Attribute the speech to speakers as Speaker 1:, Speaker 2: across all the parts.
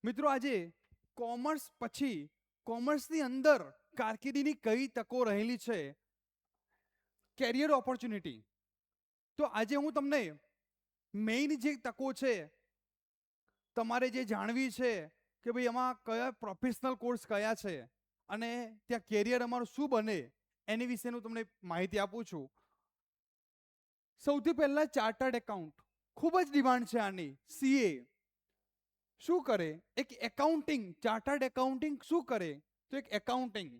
Speaker 1: મિત્રો આજે કોમર્સ પછી કોમર્સની અંદર કારકિર્દીની કઈ તકો રહેલી છે, કેરિયર ઓપોર્ચ્યુનિટી. તો આજે હું તમને મેઇન જે તકો છે તમારે જે જાણવી છે કે ભાઈ એમાં કયા પ્રોફેશનલ કોર્સ કયા છે અને ત્યાં કેરિયર અમારું શું બને એની વિશેનું તમને માહિતી આપું છું. સૌથી પહેલા ચાર્ટર્ડ એકાઉન્ટ, ખૂબ જ ડિમાન્ડ છે આની. સીએ શું કરે? એક એકાઉન્ટિંગ, ચાર્ટર્ડ એકાઉન્ટિંગ શું કરે? તો એક એકાઉન્ટિંગ,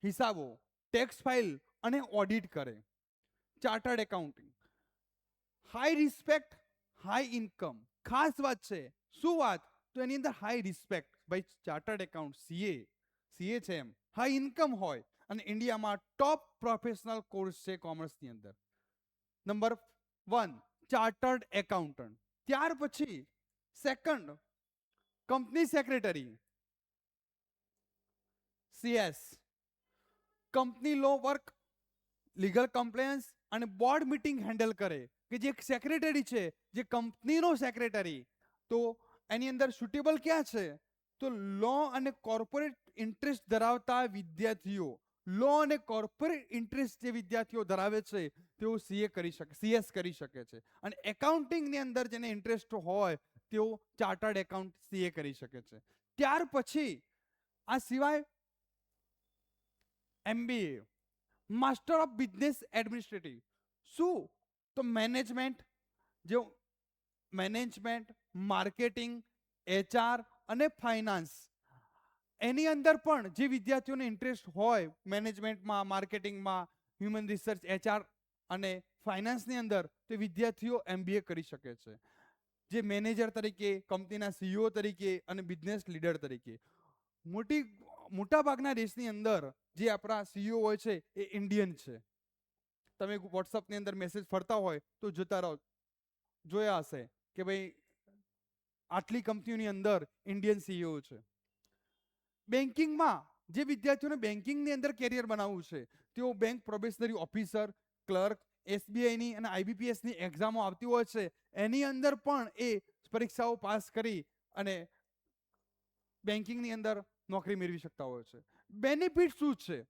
Speaker 1: હિસાબો, ટેક્સ ફાઇલ અને ઓડિટ કરે. Chartered accounting high respect, high income. ખાસ વાત છે. શું વાત? તો એની અંદર હાઈ રિસ્પેક્ટ. ભાઈ ચાર્ટર્ડ એકાઉન્ટ સીએ છે એમ હાઈ ઇન્કમ હોય અને ઇન્ડિયામાં ટોપ પ્રોફેશનલ કોર્સ છે કોમર્સની અંદર. Number 1 chartered accountant. ત્યાર પછી second company secretary, CS. Company law work, legal compliance અને બોર્ડ મીટિંગ હેન્ડલ કરે. કે જે એક સેક્રેટરી છે, જે કંપનીનો સેક્રેટરી, તો એની અંદર સુટેબલ ક્યાં છે? તો લો અને કોર્પોરેટ ઇન્ટરેસ્ટ ધરાવતા વિદ્યાર્થીઓ, લો અને કોર્પોરેટ ઇન્ટરેસ્ટ જે વિદ્યાર્થીઓ ધરાવે છે તેઓ સીએ કરી શકે, સીએસ કરી શકે છે. અને એકાઉન્ટિંગની અંદર જેને ઇન્ટરેસ્ટ હોય તેઓ ચાર્ટર્ડ એકાઉન્ટ સીએ કરી શકે છે. ત્યાર પછી આ સિવાય MBA, master of business administrative. શું? તો મેનેજમેન્ટ, જે મેનેજમેન્ટ, માર્કેટિંગ, એચઆર અને ફાઇનાન્સ, એની અંદર પણ જે વિદ્યાર્થીઓને ઇન્ટરેસ્ટ હોય મેનેજમેન્ટમાં, માર્કેટિંગમાં, હ્યુમન રિસર્ચ, એચઆર અને ફાઇનાન્સની અંદર, તે વિદ્યાર્થીઓ એમબીએ કરી શકે છે. જે મેનેજર તરીકે, કંપનીના સીઈઓ તરીકે અને બિઝનેસ લીડર તરીકે. મોટા ભાગના દેશની અંદર જે આપણા સીઈઓ હોય છે એ ઇન્ડિયન છે. તમે વોટ્સઅપની અંદર મેસેજ ફરતા હોય તો જોતા રહો, જોયા હશે કે ભાઈ આટલી કંપનીઓની અંદર ઇન્ડિયન સીઈઓ છે. બેન્કિંગમાં જે વિદ્યાર્થીઓને બેન્કિંગની અંદર કેરિયર બનાવવું છે તેઓ બેંક પ્રોબેશનરી ઓફિસર, ક્લર્ક, એસબીઆઈની અને આઈબીપીએસની એક્ઝામો આવતી હોય છે, એની અંદર પણ એ પરીક્ષાઓ પાસ કરી અને બેન્કિંગની અંદર નોકરી મેળવી શકતા હોય છે. બેનિફિટ શું છે?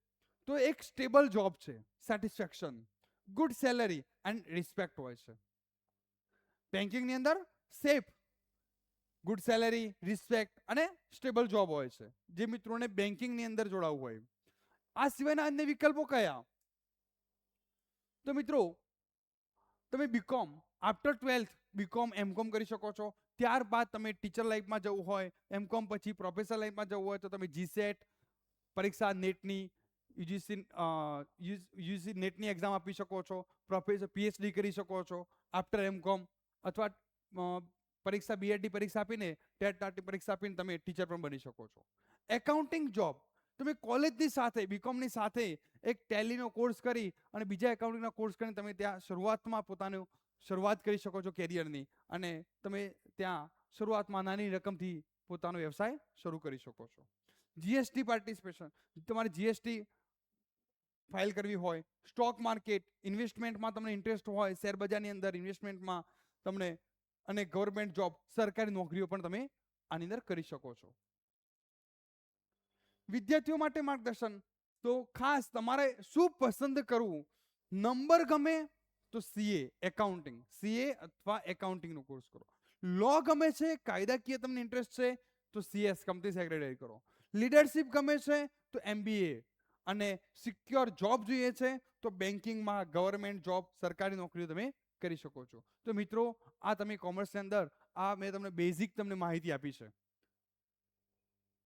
Speaker 1: તો એક સ્ટેબલ જોબ છે, satisfaction, good salary and respect હોય છે. બેન્કિંગની અંદર સેફ, ગુડ સેલરી, રિસ્પેક્ટ અને સ્ટેબલ જોબ હોય છે, જે મિત્રોને બેન્કિંગની અંદર જોડાવવું હોય. આ સિવાયના અન્ય વિકલ્પો કયા? તો મિત્રો તમે BCom, after 12th BCom, MCom કરી શકો છો. ત્યારબાદ તમે ટીચર લાઈફમાં જવું હોય, એમકોમ પછી પ્રોફેસર લાઈફમાં જવું હોય તો તમે જીસેટ પરીક્ષા, નેટની, યુજીસી નેટની એક્ઝામ આપી શકો છો. પ્રોફેસર પીએચડી કરી શકો છો આફ્ટર એમકોમ, અથવા પરીક્ષા બીએડની પરીક્ષા આપીને, ટેટ પરીક્ષા આપીને તમે ટીચર પણ બની શકો છો. એકાઉન્ટિંગ જોબ, તમે કોલેજની સાથે, બીકોમની સાથે એક ટેલીનો કોર્સ કરી અને બીજા એકાઉન્ટિંગના કોર્સ કરીને તમે ત્યાં શરૂઆતમાં પોતાનું શરૂઆત કરી શકો છો કેરિયરની, અને તમે ત્યાં શરૂઆતમાં નાની રકમથી પોતાનો વ્યવસાય શરૂ કરી શકો છો. જીએસટી પાર્ટિસિપેશન, તમારે જીએસટી ફાઇલ કરવી હોય, સ્ટોક માર્કેટ, ઇન્વેસ્ટમેન્ટમાં તમને ઇન્ટરેસ્ટ હોય, શેર બજારની અંદર ઇન્વેસ્ટમેન્ટમાં તમને, અને ગવર્મેન્ટ જોબ, સરકારી નોકરીઓ પણ તમે આની અંદર કરી શકો છો. વિદ્યાર્થીઓ માટે માર્ગદર્શન, તો ખાસ તમારે શું પસંદ કરવું? નંબર ગમે તો સીએ એકાઉન્ટિંગ, સીએ અથવા એકાઉન્ટિંગનો કોર્સ કરો. લો ગમે છે, કાયદાકીય તમને ઇન્ટરેસ્ટ છે તો સીએસ, કંપની સેક્રેટરી કરો. લીડરશિપ ગમે છે તો એમબીએ, અને સિક્યોર જોબ જોઈએ છે તો બેન્કિંગમાં, ગવર્મેન્ટ જોબ, સરકારી નોકરીઓ તમે કરી શકો છો. તો મિત્રો આ તમે કોમર્સની અંદર આ મેં તમને બેઝિક તમને માહિતી આપી છે.